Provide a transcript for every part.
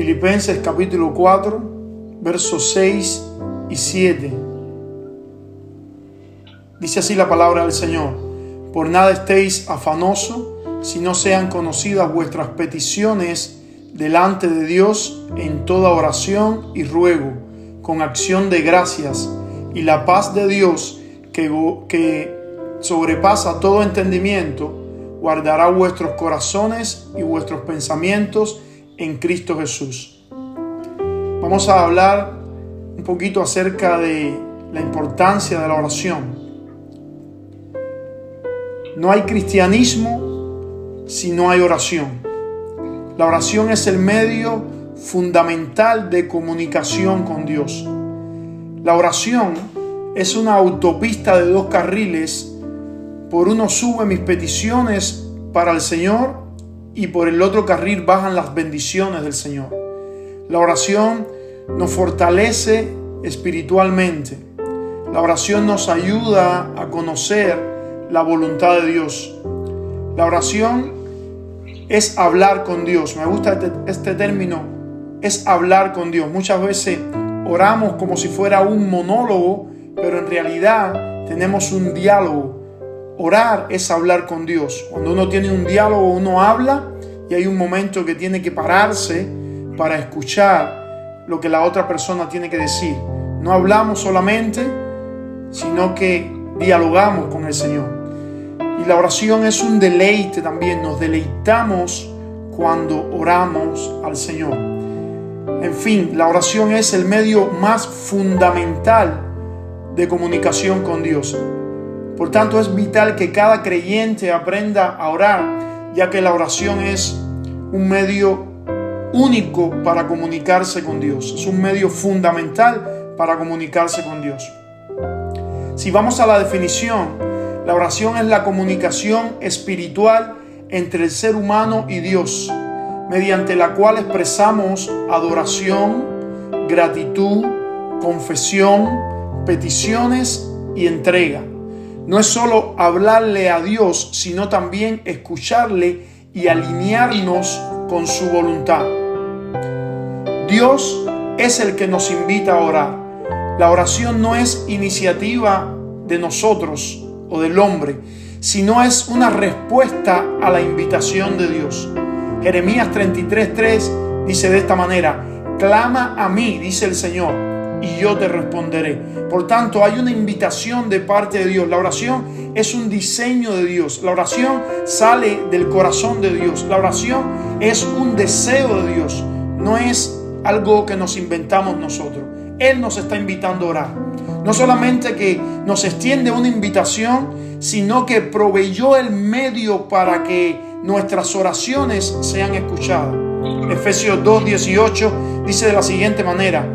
Filipenses capítulo 4, versos 6 y 7. Dice así la palabra del Señor: por nada estéis afanosos, si no sean conocidas vuestras peticiones delante de Dios en toda oración y ruego, con acción de gracias, y la paz de Dios, que sobrepasa todo entendimiento, guardará vuestros corazones y vuestros pensamientos en Cristo Jesús. Vamos a hablar un poquito acerca de la importancia de la oración. No hay cristianismo si no hay oración. La oración es el medio fundamental de comunicación con Dios. La oración es una autopista de 2 carriles. Por uno sube mis peticiones para el Señor y por el otro carril bajan las bendiciones del Señor. La oración nos fortalece espiritualmente. La oración nos ayuda a conocer la voluntad de Dios. La oración es hablar con Dios. Me gusta este término, es hablar con Dios. Muchas veces oramos como si fuera un monólogo, pero en realidad tenemos un diálogo. Orar es hablar con Dios. Cuando uno tiene un diálogo, uno habla y hay un momento que tiene que pararse para escuchar lo que la otra persona tiene que decir. No hablamos solamente, sino que dialogamos con el Señor. Y la oración es un deleite también. Nos deleitamos cuando oramos al Señor. En fin, la oración es el medio más fundamental de comunicación con Dios. Por tanto, es vital que cada creyente aprenda a orar, ya que la oración es un medio único para comunicarse con Dios. Es un medio fundamental para comunicarse con Dios. Si vamos a la definición, la oración es la comunicación espiritual entre el ser humano y Dios, mediante la cual expresamos adoración, gratitud, confesión, peticiones y entrega. No es solo hablarle a Dios, sino también escucharle y alinearnos con su voluntad. Dios es el que nos invita a orar. La oración no es iniciativa de nosotros o del hombre, sino es una respuesta a la invitación de Dios. Jeremías 33:3 dice de esta manera: clama a mí, dice el Señor, y yo te responderé. Por tanto, hay una invitación de parte de Dios. La oración es un diseño de Dios. La oración sale del corazón de Dios. La oración es un deseo de Dios. No es algo que nos inventamos nosotros. Él nos está invitando a orar. No solamente que nos extiende una invitación, sino que proveyó el medio para que nuestras oraciones sean escuchadas. Efesios 2:18 dice de la siguiente manera: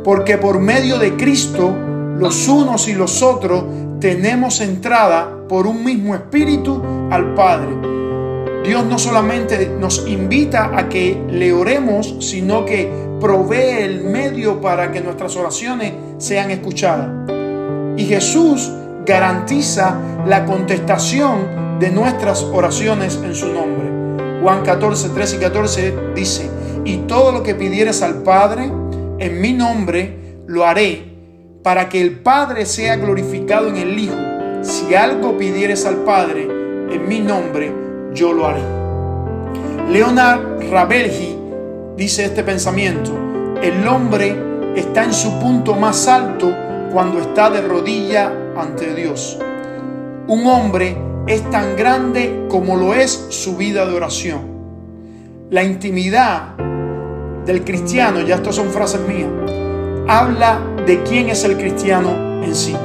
porque por medio de Cristo, los unos y los otros tenemos entrada por un mismo espíritu al Padre. Dios no solamente nos invita a que le oremos, sino que provee el medio para que nuestras oraciones sean escuchadas. Y Jesús garantiza la contestación de nuestras oraciones en su nombre. Juan 14:13 y 14 dice: y todo lo que pidieres al Padre en mi nombre lo haré, para que el Padre sea glorificado en el Hijo. Si algo pidieres al Padre en mi nombre, yo lo haré. Leonard Ravelji dice este pensamiento: el hombre está en su punto más alto cuando está de rodilla ante Dios. Un hombre es tan grande como lo es su vida de oración. La intimidad del cristiano, ya estas son frases mías, habla de quién es el cristiano en sí.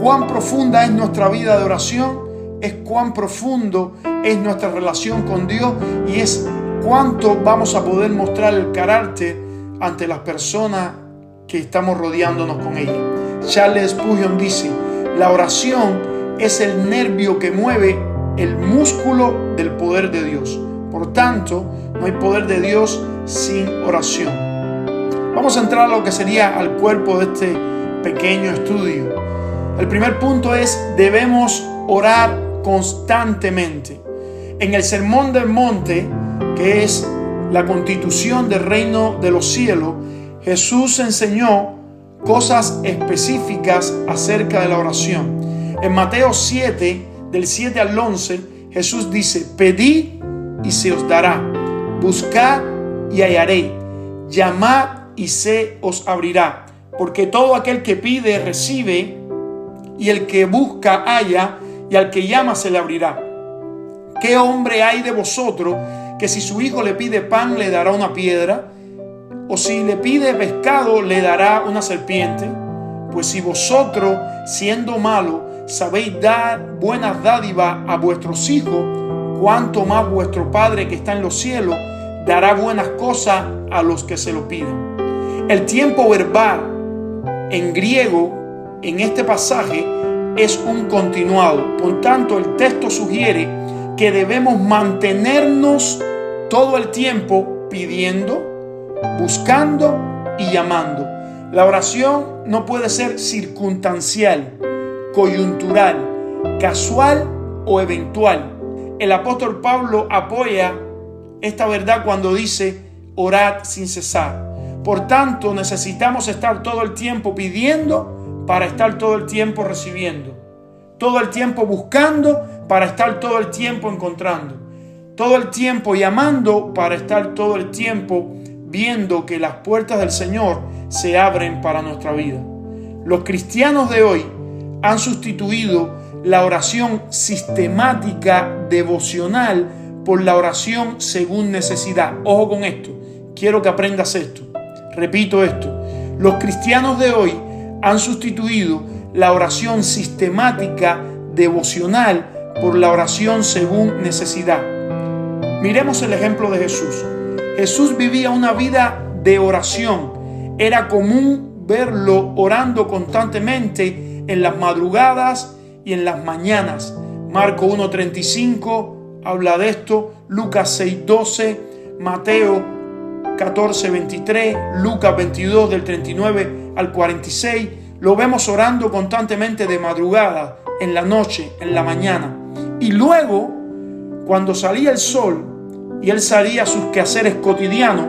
Cuán profunda es nuestra vida de oración, es cuán profundo es nuestra relación con Dios y es cuánto vamos a poder mostrar el carácter ante las personas que estamos rodeándonos con ellas. Charles Spurgeon dice: la oración es el nervio que mueve el músculo del poder de Dios. Por tanto, no hay poder de Dios sin oración. Vamos a entrar a lo que sería al cuerpo de este pequeño estudio. El primer punto es: debemos orar constantemente. En el Sermón del Monte, que es la constitución del reino de los cielos, Jesús enseñó cosas específicas acerca de la oración. En Mateo 7, del 7 al 11, Jesús dice: pedid y se os dará, buscad y hallaréis, llamad y se os abrirá, porque todo aquel que pide recibe, y el que busca halla, y al que llama se le abrirá. ¿Qué hombre hay de vosotros que si su hijo le pide pan le dará una piedra? ¿O si le pide pescado le dará una serpiente? Pues si vosotros, siendo malos, sabéis dar buenas dádivas a vuestros hijos, cuánto más vuestro Padre que está en los cielos dará buenas cosas a los que se lo piden. El tiempo verbal en griego en este pasaje es un continuado. Por tanto, el texto sugiere que debemos mantenernos todo el tiempo pidiendo, buscando y llamando. La oración no puede ser circunstancial, coyuntural, casual o eventual. El apóstol Pablo apoya esta verdad cuando dice: orad sin cesar. Por tanto, necesitamos estar todo el tiempo pidiendo para estar todo el tiempo recibiendo, todo el tiempo buscando para estar todo el tiempo encontrando, todo el tiempo llamando para estar todo el tiempo viendo que las puertas del Señor se abren para nuestra vida. Los cristianos de hoy han sustituido la oración sistemática devocional por la oración según necesidad. Ojo con esto, quiero que aprendas esto. Repito esto, los cristianos de hoy han sustituido la oración sistemática devocional por la oración según necesidad. Miremos el ejemplo de Jesús. Jesús vivía una vida de oración. Era común verlo orando constantemente en las madrugadas y en las mañanas. Marcos 1:35 habla de esto, Lucas 6:12, Mateo 14:23, Lucas 22 del 39 al 46. Lo vemos orando constantemente de madrugada, en la noche, en la mañana. Y luego, cuando salía el sol y él salía a sus quehaceres cotidianos,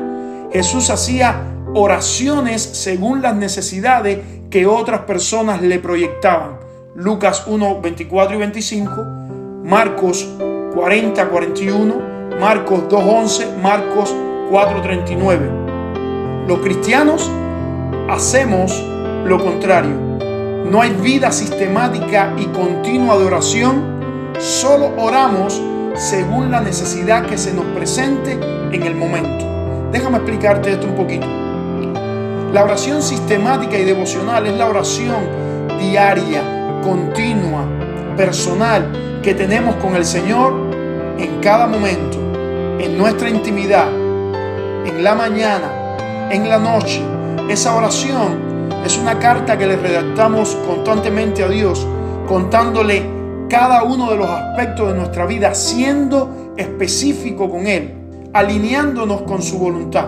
Jesús hacía oraciones según las necesidades que otras personas le proyectaban. Lucas 1:24 y 25, Marcos 40:41, Marcos 2:11, Marcos 4:39. Los cristianos hacemos lo contrario. No hay vida sistemática y continua de oración, solo oramos según la necesidad que se nos presente en el momento. Déjame explicarte esto un poquito. La oración sistemática y devocional es la oración diaria, continua, personal que tenemos con el Señor en cada momento, en nuestra intimidad, en la mañana, en la noche. Esa oración es una carta que le redactamos constantemente a Dios, contándole cada uno de los aspectos de nuestra vida, siendo específico con Él, alineándonos con su voluntad.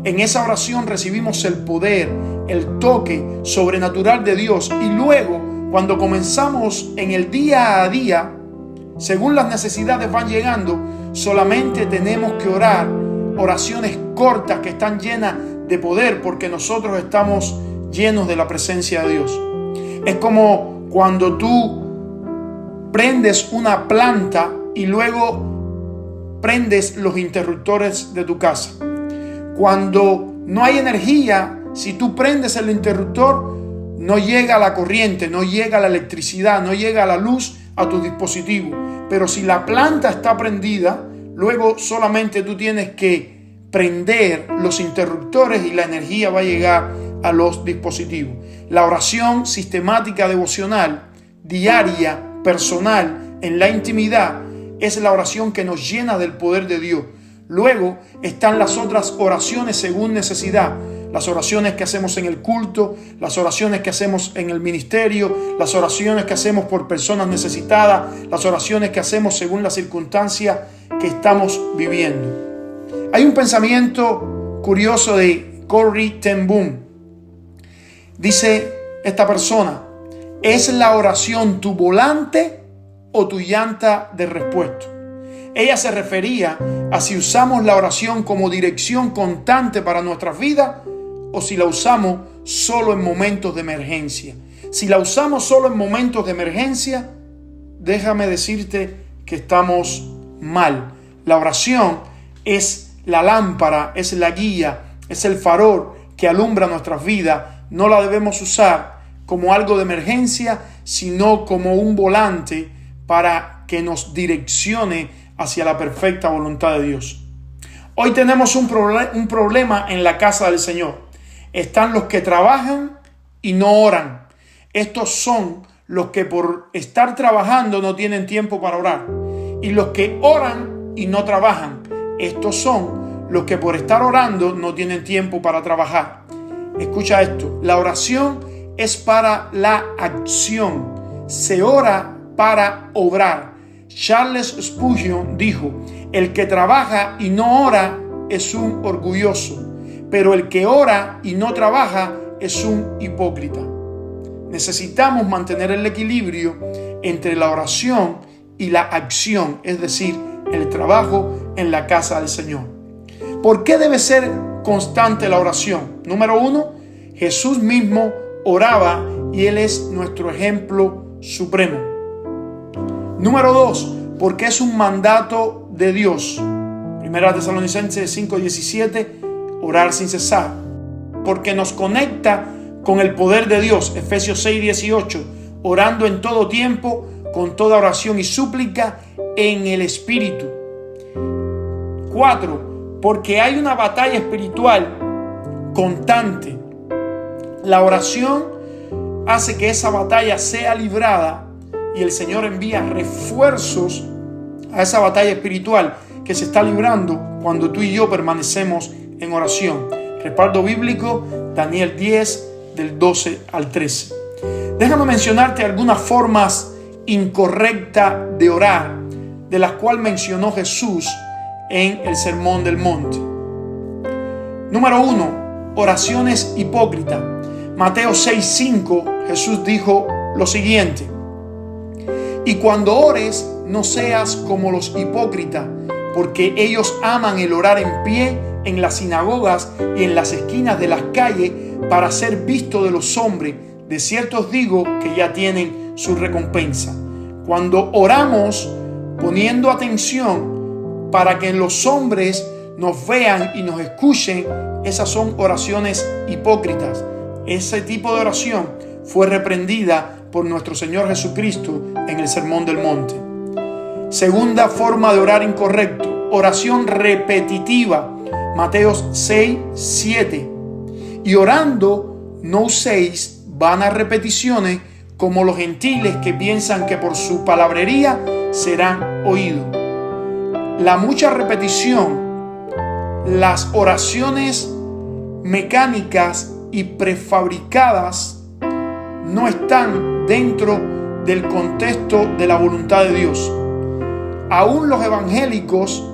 En esa oración recibimos el poder, el toque sobrenatural de Dios, y luego, cuando comenzamos en el día a día, según las necesidades van llegando, solamente tenemos que orar oraciones cortas que están llenas de poder, porque nosotros estamos llenos de la presencia de Dios. Es como cuando tú prendes una planta y luego prendes los interruptores de tu casa. Cuando no hay energía, si tú prendes el interruptor, no llega la corriente, no llega la electricidad, no llega la luz a tu dispositivo. Pero si la planta está prendida, luego solamente tú tienes que prender los interruptores y la energía va a llegar a los dispositivos. La oración sistemática devocional, diaria, personal, en la intimidad, es la oración que nos llena del poder de Dios. Luego están las otras oraciones según necesidad. Las oraciones que hacemos en el culto, las oraciones que hacemos en el ministerio, las oraciones que hacemos por personas necesitadas, las oraciones que hacemos según la circunstancia que estamos viviendo. Hay un pensamiento curioso de Corrie ten Boom. Dice esta persona: ¿es la oración tu volante o tu llanta de repuesto? Ella se refería a si usamos la oración como dirección constante para nuestras vidas o si la usamos solo en momentos de emergencia. Si la usamos solo en momentos de emergencia, déjame decirte que estamos mal. La oración es la lámpara, es la guía, es el farol que alumbra nuestras vidas. No la debemos usar como algo de emergencia, sino como un volante para que nos direccione hacia la perfecta voluntad de Dios. Hoy tenemos un problema en la casa del Señor. Están los que trabajan y no oran. Estos son los que por estar trabajando no tienen tiempo para orar. Y los que oran y no trabajan. Estos son los que por estar orando no tienen tiempo para trabajar. Escucha esto. La oración es para la acción. Se ora para obrar. Charles Spurgeon dijo: el que trabaja y no ora es un orgulloso, pero el que ora y no trabaja es un hipócrita. Necesitamos mantener el equilibrio entre la oración y la acción, es decir, el trabajo en la casa del Señor. ¿Por qué debe ser constante la oración? Número 1, Jesús mismo oraba y Él es nuestro ejemplo supremo. Número 2, porque es un mandato de Dios. Primera Tesalonicenses 5:17, orar sin cesar. Porque nos conecta con el poder de Dios. Efesios 6:18, orando en todo tiempo, con toda oración y súplica en el Espíritu. 4, porque hay una batalla espiritual constante. La oración hace que esa batalla sea librada y el Señor envía refuerzos a esa batalla espiritual que se está librando cuando tú y yo permanecemos en oración. Respaldo bíblico, Daniel 10, del 12 al 13. Déjame mencionarte algunas formas incorrectas de orar, de las cuales mencionó Jesús en el Sermón del Monte. Número 1, oraciones hipócritas. Mateo 6:5, Jesús dijo lo siguiente: y cuando ores, no seas como los hipócritas, porque ellos aman el orar en pie en las sinagogas y en las esquinas de las calles para ser vistos de los hombres. De cierto os digo que ya tienen su recompensa. Cuando oramos poniendo atención para que los hombres nos vean y nos escuchen, esas son oraciones hipócritas. Ese tipo de oración fue reprendida por nuestro Señor Jesucristo en el Sermón del Monte. Segunda forma de orar incorrecto, oración repetitiva. Mateo 6:7. Y orando no uséis vanas repeticiones como los gentiles que piensan que por su palabrería serán oídos. La mucha repetición, las oraciones mecánicas y prefabricadas no están dentro del contexto de la voluntad de Dios. Aún los evangélicos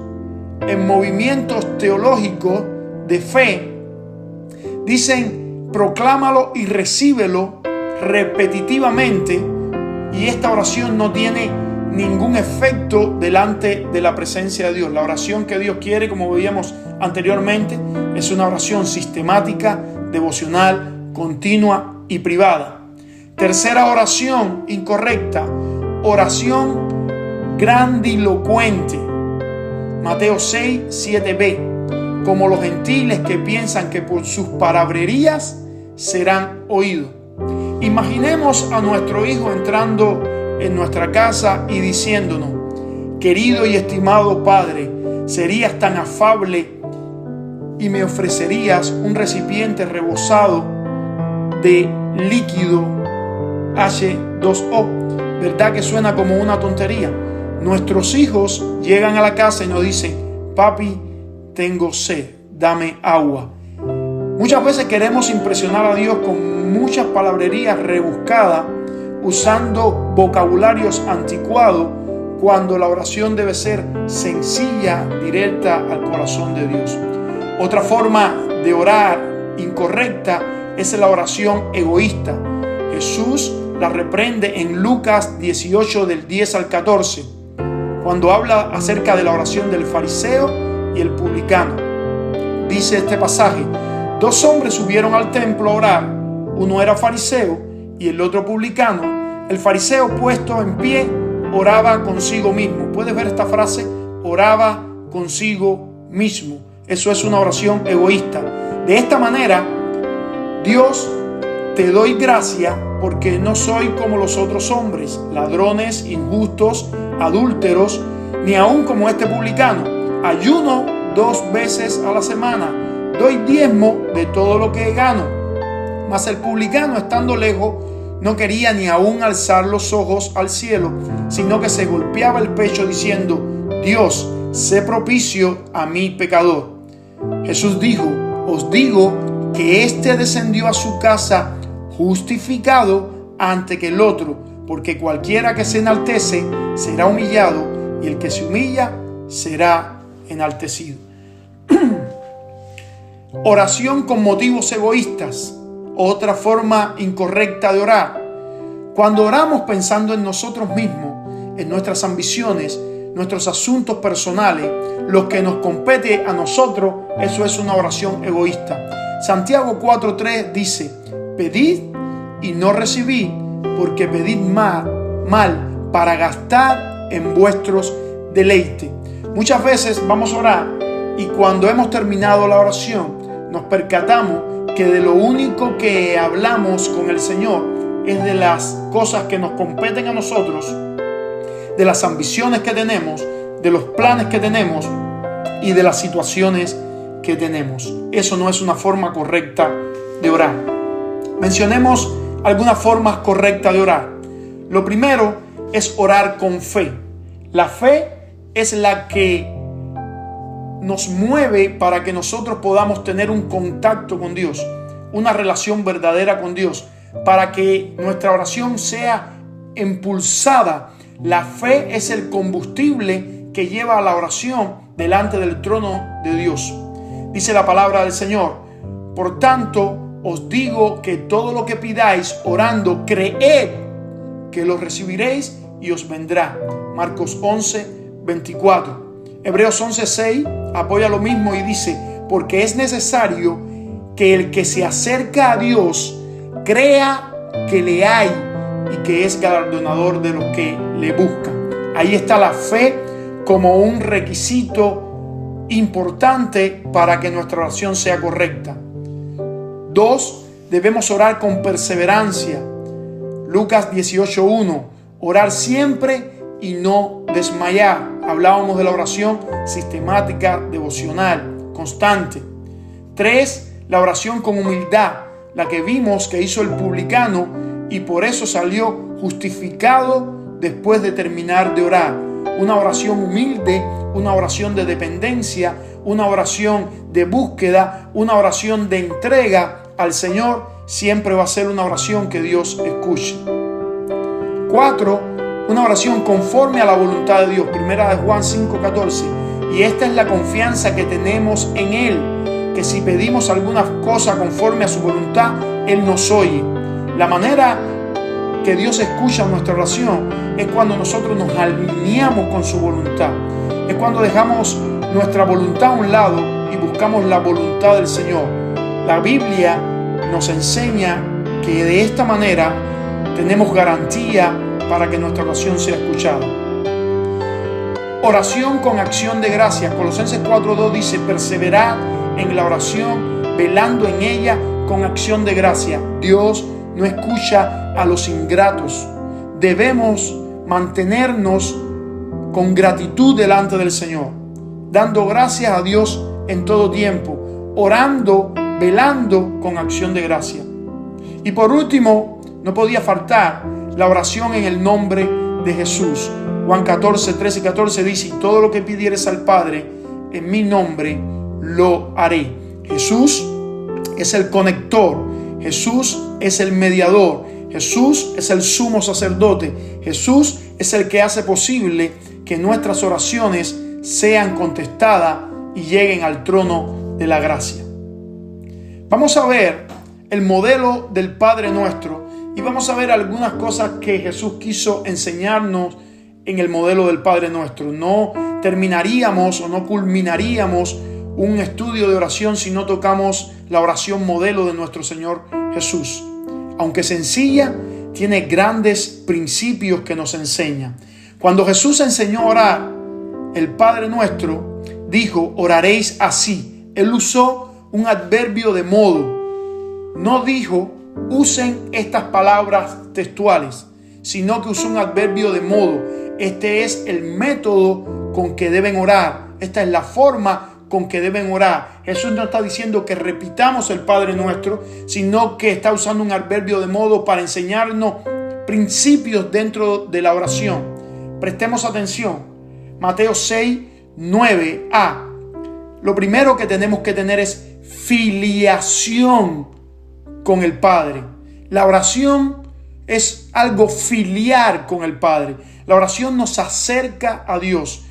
en movimientos teológicos de fe dicen: proclámalo y recíbelo repetitivamente, y esta oración no tiene ningún efecto delante de la presencia de Dios. La oración que Dios quiere, como veíamos anteriormente, es una oración sistemática, devocional, continua y privada. Tercera oración incorrecta, oración grandilocuente. Mateo 6:7b, como los gentiles que piensan que por sus palabrerías serán oídos. Imaginemos a nuestro hijo entrando en nuestra casa y diciéndonos: querido y estimado padre, serías tan afable y me ofrecerías un recipiente rebosado de líquido H2O. ¿Verdad que suena como una tontería? Nuestros hijos llegan a la casa y nos dicen: papi, tengo sed, dame agua. Muchas veces queremos impresionar a Dios con muchas palabrerías rebuscadas, usando vocabularios anticuados, cuando la oración debe ser sencilla, directa al corazón de Dios. Otra forma de orar incorrecta es la oración egoísta. Jesús la reprende en Lucas 18 del 10 al 14. cuando habla acerca de la oración del fariseo y el publicano. Dice este pasaje: 2 hombres subieron al templo a orar, uno era fariseo y el otro publicano. El fariseo, puesto en pie, oraba consigo mismo. ¿Puedes ver esta frase? Oraba consigo mismo. Eso es una oración egoísta. De esta manera, Dios, te doy gracias porque no soy como los otros hombres, ladrones, injustos, adúlteros, ni aun como este publicano. Ayuno 2 veces a la semana, doy diezmo de todo lo que gano. Mas el publicano, estando lejos, no quería ni aun alzar los ojos al cielo, sino que se golpeaba el pecho diciendo: Dios, sé propicio a mi pecador. Jesús dijo: os digo que éste descendió a su casa justificado antes que el otro, porque cualquiera que se enaltece será humillado, y el que se humilla será enaltecido. Oración con motivos egoístas, otra forma incorrecta de orar. Cuando oramos pensando en nosotros mismos, en nuestras ambiciones, nuestros asuntos personales, lo que nos compete a nosotros, eso es una oración egoísta. Santiago 4:3 dice: pedid y no recibid, porque pedid mal para gastar en vuestros deleites. Muchas veces vamos a orar y cuando hemos terminado la oración nos percatamos que de lo único que hablamos con el Señor es de las cosas que nos competen a nosotros, de las ambiciones que tenemos, de los planes que tenemos y de las situaciones que tenemos. Eso no es una forma correcta de orar. Mencionemos algunas formas correctas de orar. Lo primero es orar con fe. La fe es la que nos mueve para que nosotros podamos tener un contacto con Dios, una relación verdadera con Dios, para que nuestra oración sea impulsada. La fe es el combustible que lleva a la oración delante del trono de Dios. Dice la palabra del Señor: por tanto, os digo que todo lo que pidáis orando, creed que lo recibiréis y os vendrá. Marcos 11:24. Hebreos 11:6 apoya lo mismo y dice: porque es necesario que el que se acerca a Dios crea que le hay y que es galardonador de los que le buscan. Ahí está la fe como un requisito importante para que nuestra oración sea correcta. 2. Debemos orar con perseverancia. Lucas 18:1. Orar siempre y no desmayar. Hablábamos de la oración sistemática, devocional, constante. 3. La oración con humildad, la que vimos que hizo el publicano y por eso salió justificado después de terminar de orar. Una oración humilde, una oración de dependencia, una oración de búsqueda, una oración de entrega al Señor, siempre va a ser una oración que Dios escuche. 4. Una oración conforme a la voluntad de Dios. Primera de Juan 5:14. Y esta es la confianza que tenemos en Él, que si pedimos alguna cosa conforme a su voluntad, Él nos oye. La manera que Dios escucha nuestra oración es cuando nosotros nos alineamos con su voluntad. Es cuando dejamos nuestra voluntad a un lado y buscamos la voluntad del Señor. La Biblia nos enseña que de esta manera tenemos garantía para que nuestra oración sea escuchada. Oración con acción de gracias. Colosenses 4:2 dice: perseverad en la oración, velando en ella con acción de gracia. Dios no escucha a los ingratos. Debemos mantenernos con gratitud delante del Señor, dando gracias a Dios en todo tiempo, orando, velando con acción de gracia. Y por último, no podía faltar la oración en el nombre de Jesús. Juan 14:13-14 dice: y todo lo que pidieres al Padre en mi nombre lo haré. Jesús es el conector, Jesús es el mediador, Jesús es el sumo sacerdote, Jesús es el que hace posible que nuestras oraciones sean contestadas y lleguen al trono de la gracia. Vamos a ver el modelo del Padre Nuestro y vamos a ver algunas cosas que Jesús quiso enseñarnos en el modelo del Padre Nuestro. No terminaríamos o no culminaríamos un estudio de oración si no tocamos la oración modelo de nuestro Señor Jesús. Aunque sencilla, tiene grandes principios que nos enseña. Cuando Jesús enseñó a orar, el Padre Nuestro dijo: oraréis así. Él usó un adverbio de modo. No dijo: usen estas palabras textuales, sino que usó un adverbio de modo. Este es el método con que deben orar. Esta es la forma con que deben orar. Jesús no está diciendo que repitamos el Padre Nuestro, sino que está usando un adverbio de modo para enseñarnos principios dentro de la oración. Prestemos atención. Mateo 6, 9a. Lo primero que tenemos que tener es filiación con el Padre. La oración es algo filial con el Padre. La oración nos acerca a Dios.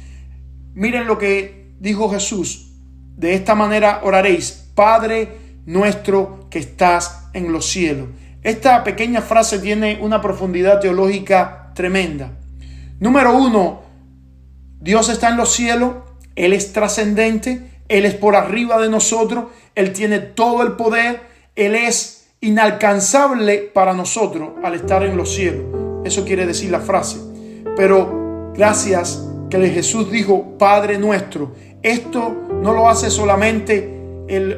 Miren lo que dijo Jesús: de esta manera oraréis: Padre nuestro que estás en los cielos. Esta pequeña frase tiene una profundidad teológica tremenda. Número uno, Dios está en los cielos, Él es trascendente, Él es por arriba de nosotros, Él tiene todo el poder, Él es inalcanzable para nosotros al estar en los cielos. Eso quiere decir la frase. Pero gracias que Jesús dijo Padre nuestro. Esto no lo hace solamente el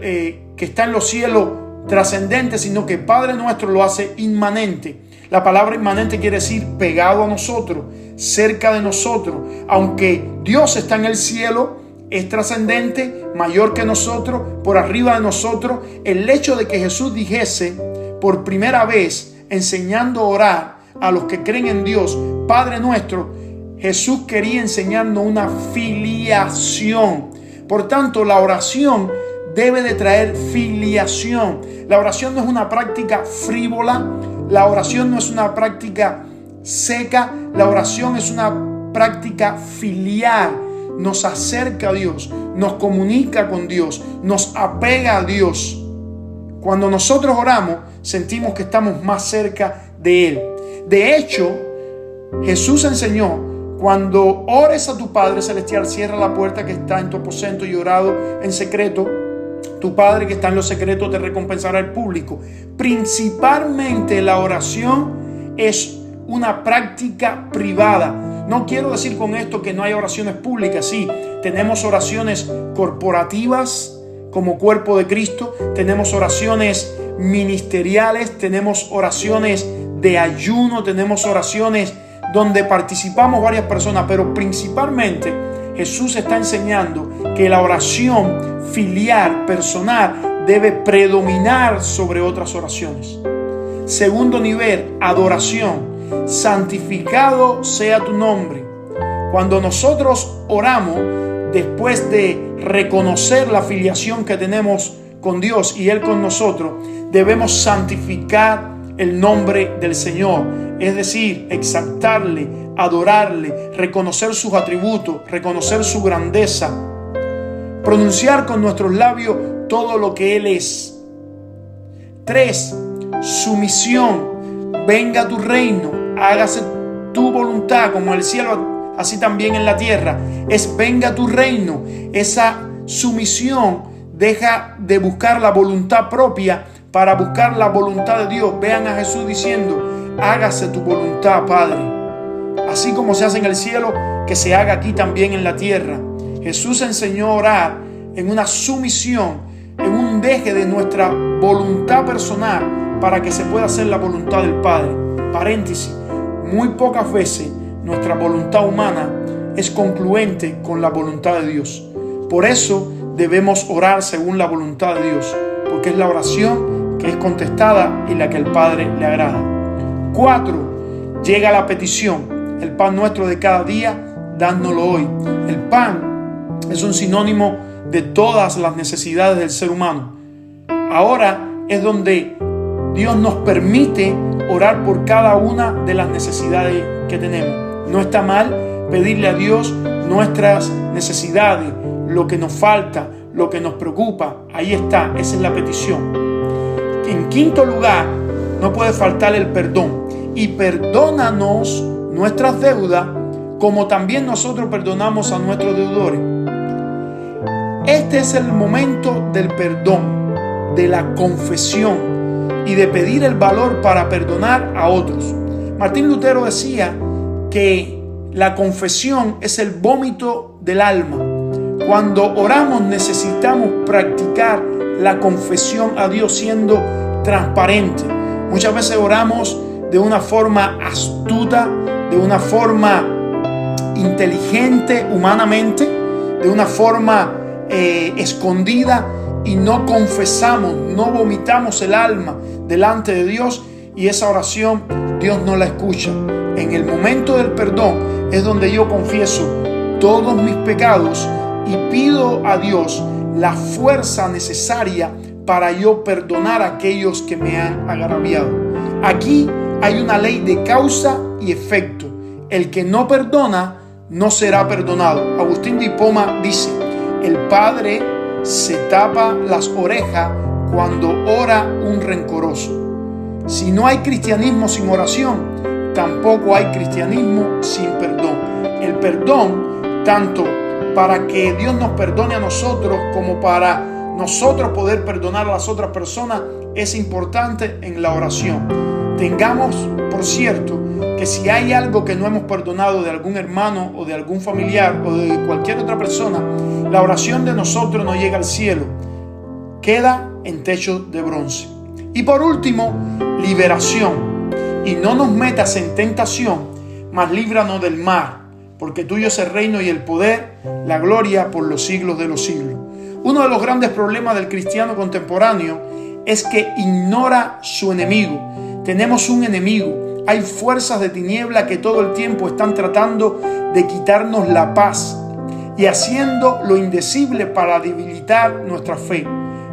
que está en los cielos trascendente, sino que Padre nuestro lo hace inmanente. La palabra inmanente quiere decir pegado a nosotros, cerca de nosotros. Aunque Dios está en el cielo, es trascendente, mayor que nosotros, por arriba de nosotros. El hecho de que Jesús dijese por primera vez, enseñando a orar a los que creen en Dios, Padre nuestro, Jesús quería enseñarnos una filiación. Por tanto, la oración debe de traer filiación. La oración no es una práctica frívola. La oración no es una práctica seca. La oración es una práctica filial. Nos acerca a Dios, nos comunica con Dios, nos apega a Dios. Cuando nosotros oramos, sentimos que estamos más cerca de Él. De hecho, Jesús enseñó: cuando ores a tu Padre Celestial, cierra la puerta que está en tu aposento y orado en secreto. Tu Padre que está en los secretos te recompensará el público. Principalmente la oración es una práctica privada. No quiero decir con esto que no hay oraciones públicas. Sí, tenemos oraciones corporativas como cuerpo de Cristo. Tenemos oraciones ministeriales. Tenemos oraciones de ayuno. Tenemos oraciones donde participamos varias personas, pero principalmente Jesús está enseñando que la oración filial, personal, debe predominar sobre otras oraciones. Segundo nivel, adoración. Santificado sea tu nombre. Cuando nosotros oramos, después de reconocer la filiación que tenemos con Dios y Él con nosotros, debemos santificar el nombre del Señor, es decir, exaltarle, adorarle, reconocer sus atributos, reconocer su grandeza, pronunciar con nuestros labios todo lo que Él es. 3. Sumisión. Venga tu reino, hágase tu voluntad como en el cielo, así también en la tierra. Es venga tu reino. Esa sumisión deja de buscar la voluntad propia para buscar la voluntad de Dios. Vean a Jesús diciendo: hágase tu voluntad, Padre. Así como se hace en el cielo, que se haga aquí también en la tierra. Jesús enseñó a orar en una sumisión, en un deje de nuestra voluntad personal para que se pueda hacer la voluntad del Padre. Paréntesis, muy pocas veces nuestra voluntad humana es concluente con la voluntad de Dios. Por eso debemos orar según la voluntad de Dios, porque es la oración que es contestada y la que al Padre le agrada. 4. Llega la petición. El pan nuestro de cada día, dándolo hoy. El pan es un sinónimo de todas las necesidades del ser humano. Ahora es donde Dios nos permite orar por cada una de las necesidades que tenemos. No está mal pedirle a Dios nuestras necesidades, lo que nos falta, lo que nos preocupa. Ahí está, esa es la petición. En quinto lugar, no puede faltar el perdón. Y perdónanos nuestras deudas como también nosotros perdonamos a nuestros deudores. Este es el momento del perdón, de la confesión y de pedir el valor para perdonar a otros. Martín Lutero decía que la confesión es el vómito del alma. Cuando oramos necesitamos practicar la confesión a Dios siendo transparente. Muchas veces oramos de una forma astuta, de una forma inteligente humanamente, de una forma escondida, y no confesamos, no vomitamos el alma delante de Dios, y esa oración Dios no la escucha. En el momento del perdón es donde yo confieso todos mis pecados y pido a Dios la fuerza necesaria para yo perdonar a aquellos que me han agraviado. Aquí hay una ley de causa y efecto. El que no perdona no será perdonado. Agustín de Hipona dice: el padre se tapa las orejas cuando ora un rencoroso. Si no hay cristianismo sin oración, tampoco hay cristianismo sin perdón. El perdón, tanto para que Dios nos perdone a nosotros como para nosotros poder perdonar a las otras personas, es importante en la oración. Tengamos por cierto que si hay algo que no hemos perdonado de algún hermano o de algún familiar o de cualquier otra persona, la oración de nosotros no llega al cielo, queda en techo de bronce. Y por último, liberación. Y no nos metas en tentación, mas líbranos del mal, porque tuyo es el reino y el poder, la gloria por los siglos de los siglos. Uno de los grandes problemas del cristiano contemporáneo es que ignora su enemigo. Tenemos un enemigo. Hay fuerzas de tiniebla que todo el tiempo están tratando de quitarnos la paz y haciendo lo indecible para debilitar nuestra fe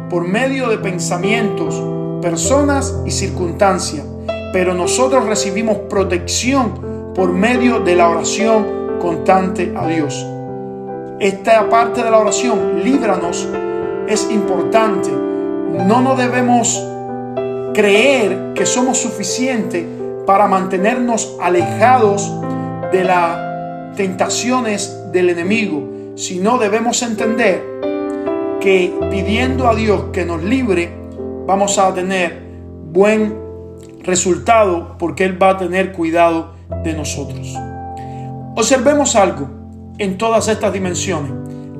por medio de pensamientos, personas y circunstancias. Pero nosotros recibimos protección por medio de la oración constante a Dios. Esta parte de la oración, líbranos, es importante. No nos debemos creer que somos suficientes para mantenernos alejados de las tentaciones del enemigo, sino debemos entender que pidiendo a Dios que nos libre, vamos a tener buen resultado, porque Él va a tener cuidado de nosotros. Observemos algo en todas estas dimensiones.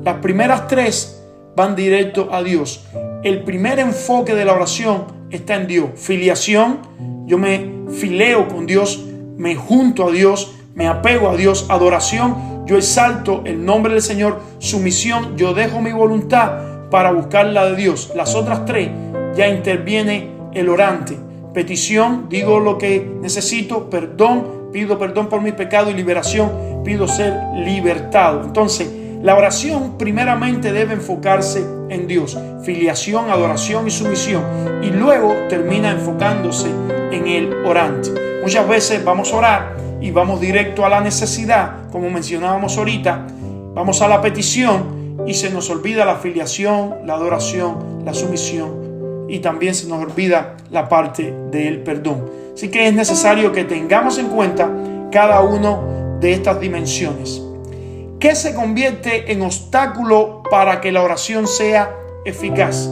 Las primeras tres van directo a Dios. El primer enfoque de la oración está en Dios. Filiación, yo me fileo con Dios, me junto a Dios, me apego a Dios. Adoración, yo exalto el nombre del Señor. Sumisión, yo dejo mi voluntad para buscar la de Dios. Las otras tres ya interviene el orante. Petición, digo lo que necesito. Perdón, pido perdón por mis pecados. Y liberación, pido ser libertado. Entonces, la oración primeramente debe enfocarse en Dios. Filiación, adoración y sumisión. Y luego termina enfocándose en el orante. Muchas veces vamos a orar y vamos directo a la necesidad, como mencionábamos ahorita. Vamos a la petición y se nos olvida la filiación, la adoración, la sumisión. Y también se nos olvida la parte del perdón. Así que es necesario que tengamos en cuenta cada una de estas dimensiones. ¿Qué se convierte en obstáculo para que la oración sea eficaz?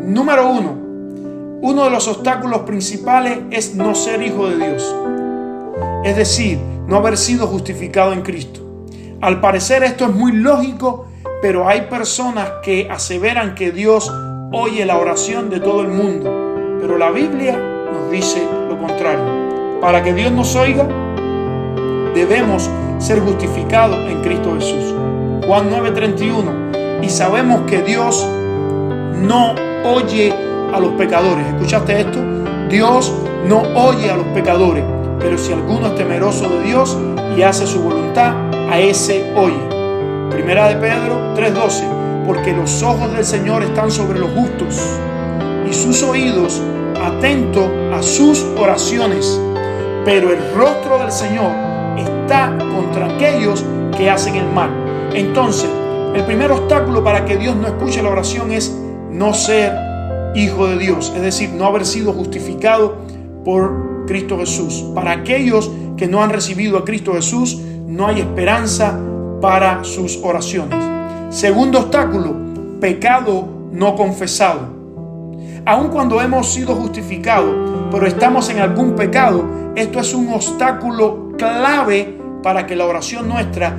Número uno de los obstáculos principales es no ser hijo de Dios. Es decir, no haber sido justificado en Cristo. Al parecer esto es muy lógico, pero hay personas que aseveran que Dios oye la oración de todo el mundo, pero la Biblia nos dice lo contrario. Para que Dios nos oiga, debemos ser justificados en Cristo Jesús. Juan 9:31. Y sabemos que Dios no oye a los pecadores. ¿Escuchaste esto? Dios no oye a los pecadores, pero si alguno es temeroso de Dios y hace su voluntad, a ese oye. Primera de Pedro 3:12. Porque los ojos del Señor están sobre los justos y sus oídos atentos a sus oraciones, pero el rostro del Señor está contra aquellos que hacen el mal. Entonces, el primer obstáculo para que Dios no escuche la oración es no ser hijo de Dios, es decir, no haber sido justificado por Cristo Jesús. Para aquellos que no han recibido a Cristo Jesús, no hay esperanza para sus oraciones. Segundo obstáculo, pecado no confesado. Aun cuando hemos sido justificados, pero estamos en algún pecado, esto es un obstáculo clave para que la oración nuestra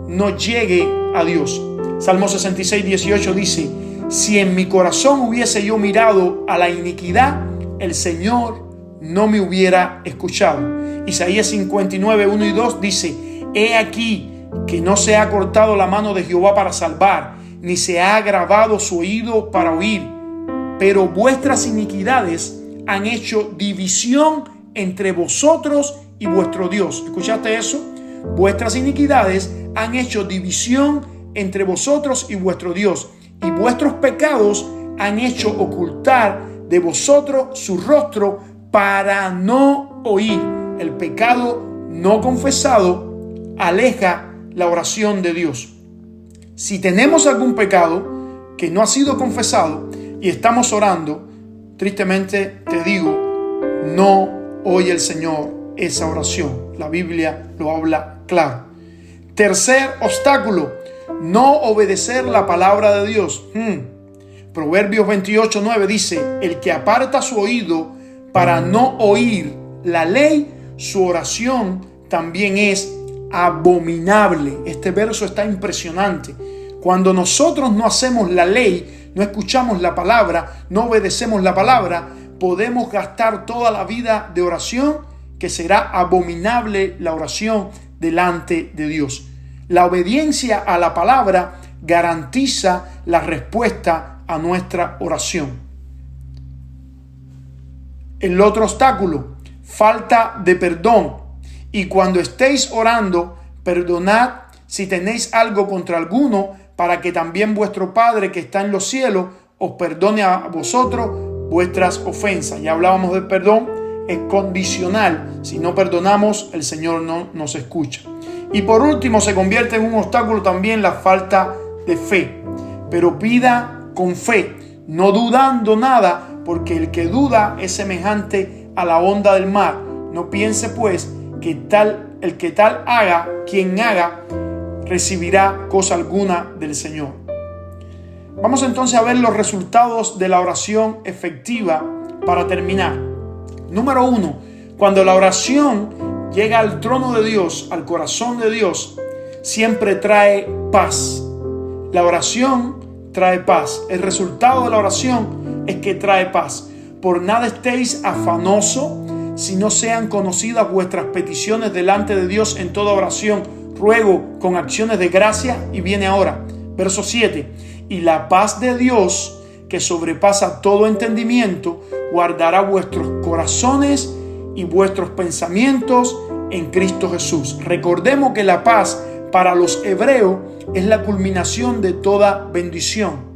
no llegue a Dios. Salmo 66, 18 dice: si en mi corazón hubiese yo mirado a la iniquidad, el Señor no me hubiera escuchado. Isaías 59, 1 y 2 dice: he aquí que no se ha cortado la mano de Jehová para salvar, ni se ha agravado su oído para oír, pero vuestras iniquidades han hecho división entre vosotros y vuestro Dios. ¿Escuchaste eso? Vuestras iniquidades han hecho división entre vosotros y vuestro Dios, y vuestros pecados han hecho ocultar de vosotros su rostro para no oír. El pecado no confesado aleja la oración de Dios. Si tenemos algún pecado que no ha sido confesado y estamos orando, tristemente te digo, no oye el Señor esa oración. La Biblia lo habla claro. Tercer obstáculo, no obedecer la palabra de Dios. Proverbios 28, 9 dice: el que aparta su oído para no oír la ley, su oración también es abominable. Este verso está impresionante. Cuando nosotros no hacemos la ley, no escuchamos la palabra, no obedecemos la palabra, podemos gastar toda la vida de oración, que será abominable la oración delante de Dios. La obediencia a la palabra garantiza la respuesta a nuestra oración. El otro obstáculo, falta de perdón. Y cuando estéis orando, perdonad si tenéis algo contra alguno, para que también vuestro Padre que está en los cielos os perdone a vosotros vuestras ofensas. Ya hablábamos del perdón, es condicional. Si no perdonamos, el Señor no nos escucha. Y por último, se convierte en un obstáculo también la falta de fe. Pero pida con fe, no dudando nada, porque el que duda es semejante a la onda del mar. No piense pues que el que tal haga, quien haga, recibirá cosa alguna del Señor. Vamos entonces a ver los resultados de la oración efectiva para terminar. Número 1, cuando la oración llega al trono de Dios, al corazón de Dios, siempre trae paz. La oración trae paz. El resultado de la oración es que trae paz. Por nada estéis afanosos, si no sean conocidas vuestras peticiones delante de Dios en toda oración, ruego con acciones de gracia. Y viene ahora, verso 7. Y la paz de Dios, que sobrepasa todo entendimiento, guardará vuestros corazones y vuestros pensamientos en Cristo Jesús. Recordemos que la paz para los hebreos es la culminación de toda bendición.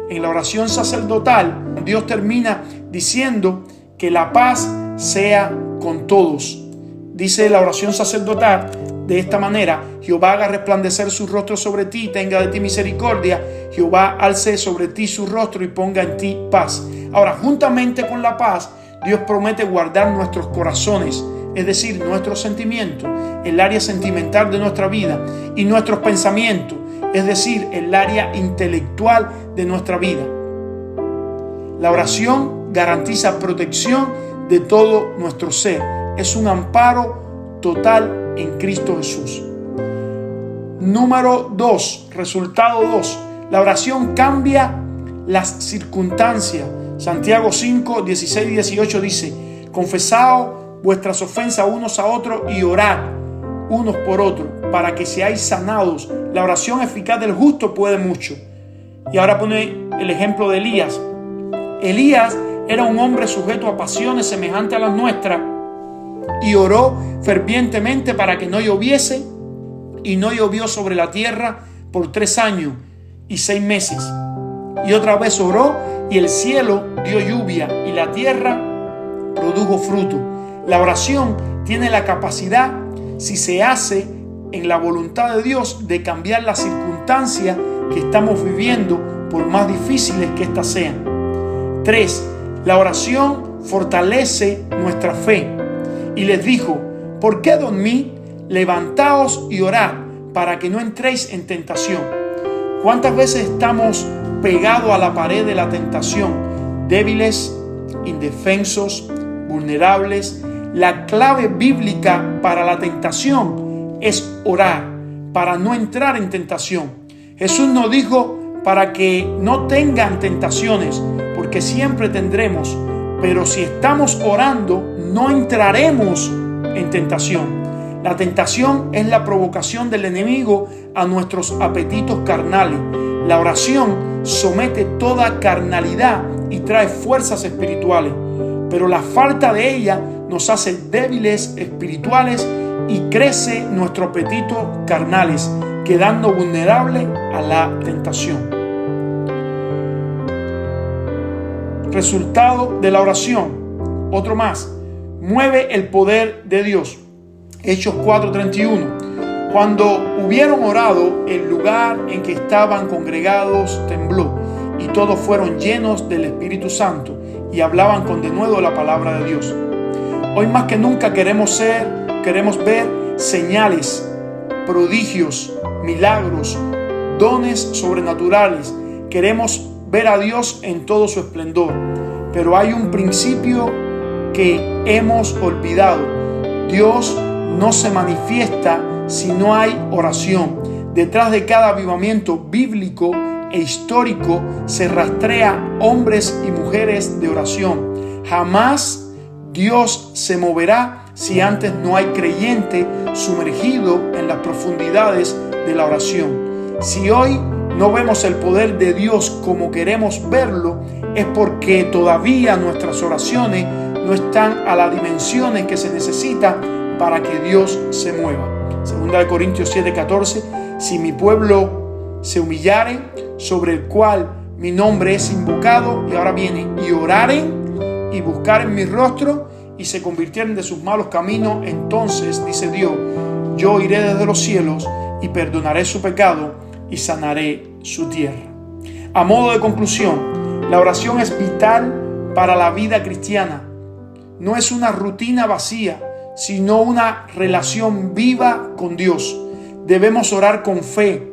En la oración sacerdotal, Dios termina diciendo que la paz sea con todos. Dice la oración sacerdotal de esta manera: Jehová haga resplandecer su rostro sobre ti, tenga de ti misericordia. Jehová alce sobre ti su rostro y ponga en ti paz. Ahora, juntamente con la paz, Dios promete guardar nuestros corazones, es decir, nuestros sentimientos, el área sentimental de nuestra vida, y nuestros pensamientos, es decir, el área intelectual de nuestra vida. La oración garantiza protección de todo nuestro ser. Es un amparo total en Cristo Jesús. Número 2, resultado 2. La oración cambia las circunstancias. Santiago 5, 16 y 18 dice: confesaos vuestras ofensas unos a otros y orad unos por otros para que seáis sanados. La oración eficaz del justo puede mucho. Y ahora pone el ejemplo de Elías. Elías era un hombre sujeto a pasiones semejantes a las nuestras y oró fervientemente para que no lloviese, y no llovió sobre la tierra por 3 años y 6 meses. Y otra vez oró y el cielo dio lluvia y la tierra produjo fruto. La oración tiene la capacidad, si se hace en la voluntad de Dios, de cambiar las circunstancias que estamos viviendo, por más difíciles que éstas sean. 3. La oración fortalece nuestra fe. Y les dijo: ¿por qué dormí? levantaos y orad para que no entréis en tentación. ¿Cuántas veces estamos pegados a la pared de la tentación? Débiles, indefensos, vulnerables. La clave bíblica para la tentación es orar para no entrar en tentación. Jesús nos dijo para que no tengan tentaciones, porque siempre tendremos, pero si estamos orando no entraremos en tentación. La tentación es la provocación del enemigo a nuestros apetitos carnales. La oración somete toda carnalidad y trae fuerzas espirituales, pero la falta de ella nos hace débiles espirituales y crece nuestro apetito carnales, quedando vulnerable a la tentación. Resultado de la oración, otro más, mueve el poder de Dios. Hechos 4:31. Cuando hubieron orado, el lugar en que estaban congregados tembló, y todos fueron llenos del Espíritu Santo y hablaban con denuedo la palabra de Dios. Hoy más que nunca queremos ver señales, prodigios, milagros, dones sobrenaturales. Queremos ver a Dios en todo su esplendor. Pero hay un principio que hemos olvidado. Dios no se manifiesta si no hay oración. Detrás de cada avivamiento bíblico e histórico se rastrea hombres y mujeres de oración. Jamás Dios se moverá si antes no hay creyente sumergido en las profundidades de la oración. Si hoy no vemos el poder de Dios como queremos verlo, es porque todavía nuestras oraciones no están a las dimensiones que se necesita para que Dios se mueva. 2 Corintios 7:14. Si mi pueblo se humillare, sobre el cual mi nombre es invocado, y ahora viene, y oraren y buscaren mi rostro y se convirtieren de sus malos caminos, entonces, dice Dios, yo iré desde los cielos y perdonaré su pecado y sanaré su tierra. A modo de conclusión, la oración es vital para la vida cristiana. No es una rutina vacía, sino una relación viva con Dios. Debemos orar con fe,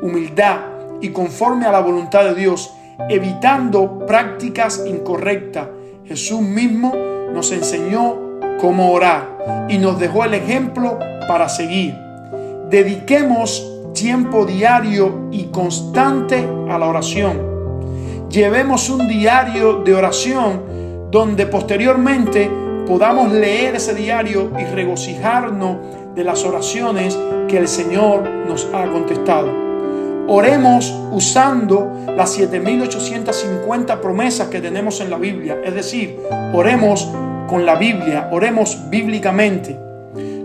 humildad y conforme a la voluntad de Dios, evitando prácticas incorrectas. Jesús mismo nos enseñó cómo orar y nos dejó el ejemplo para seguir. Dediquemos tiempo diario y constante a la oración. Llevemos un diario de oración donde posteriormente podamos leer ese diario y regocijarnos de las oraciones que el Señor nos ha contestado. Oremos usando las 7,850 promesas que tenemos en la Biblia. Es decir, oremos con la Biblia, oremos bíblicamente.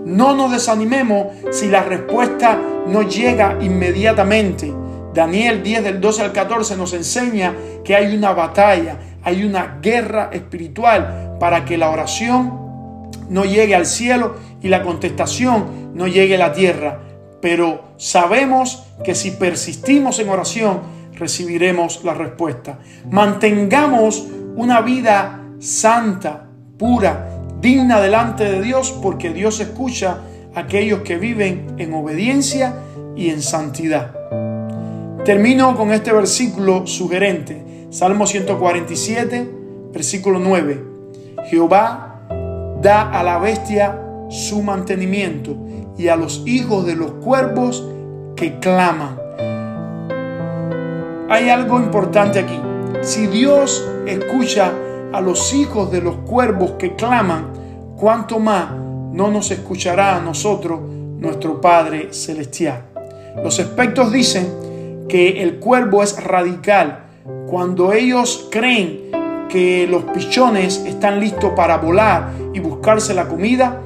No nos desanimemos si la respuesta no llega inmediatamente. Daniel 10 del 12 al 14 nos enseña que hay una batalla, hay una guerra espiritual para que la oración no llegue al cielo y la contestación no llegue a la tierra. Pero sabemos que si persistimos en oración, recibiremos la respuesta. Mantengamos una vida santa, pura, digna delante de Dios, porque Dios escucha a aquellos que viven en obediencia y en santidad. Termino con este versículo sugerente. Salmo 147, versículo 9. Jehová da a la bestia su mantenimiento y a los hijos de los cuervos que claman. Hay algo importante aquí. Si Dios escucha a los hijos de los cuervos que claman, ¿cuánto más no nos escuchará a nosotros nuestro Padre Celestial? Los expertos dicen que el cuervo es radical. Cuando ellos creen que los pichones están listos para volar y buscarse la comida,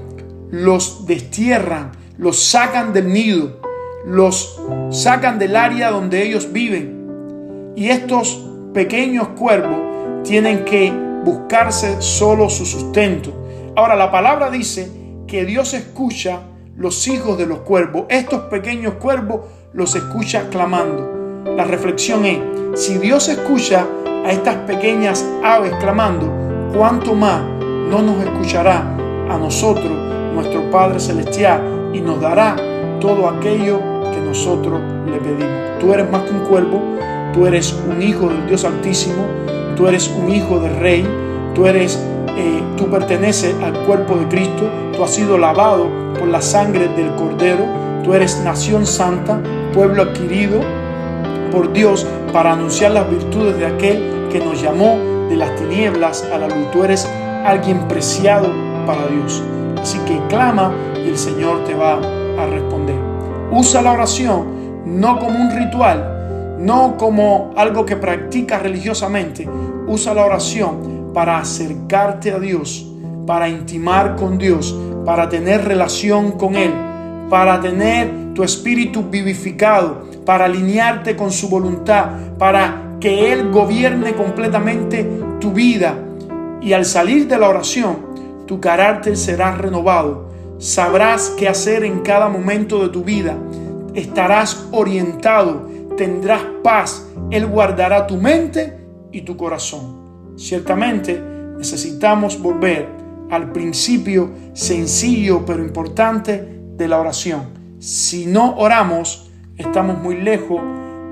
los destierran, los sacan del nido, los sacan del área donde ellos viven. Y estos pequeños cuervos tienen que buscarse solo su sustento. Ahora, la palabra dice que Dios escucha los hijos de los cuervos. Estos pequeños cuervos los escucha clamando. La reflexión es, si Dios escucha a estas pequeñas aves clamando, ¿cuánto más no nos escuchará a nosotros, nuestro Padre Celestial, y nos dará todo aquello que nosotros le pedimos. Tú eres más que un cuervo, tú eres un hijo del Dios Altísimo, tú eres un hijo del Rey, tú perteneces al cuerpo de Cristo, tú has sido lavado por la sangre del Cordero, tú eres nación santa, pueblo adquirido por Dios para anunciar las virtudes de aquel que nos llamó de las tinieblas a la luz. Tú eres alguien preciado para Dios. Así que clama y el Señor te va a responder. Usa la oración no como un ritual, no como algo que practicas religiosamente. Usa la oración para acercarte a Dios, para intimar con Dios, para tener relación con Él, para tener tu espíritu vivificado, para alinearte con su voluntad, para que Él gobierne completamente tu vida. Y al salir de la oración, tu carácter será renovado. Sabrás qué hacer en cada momento de tu vida. Estarás orientado, tendrás paz. Él guardará tu mente y tu corazón. Ciertamente necesitamos volver al principio sencillo pero importante de la oración. Si no oramos, estamos muy lejos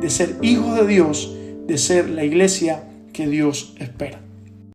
de ser hijos de Dios, de ser la iglesia que Dios espera.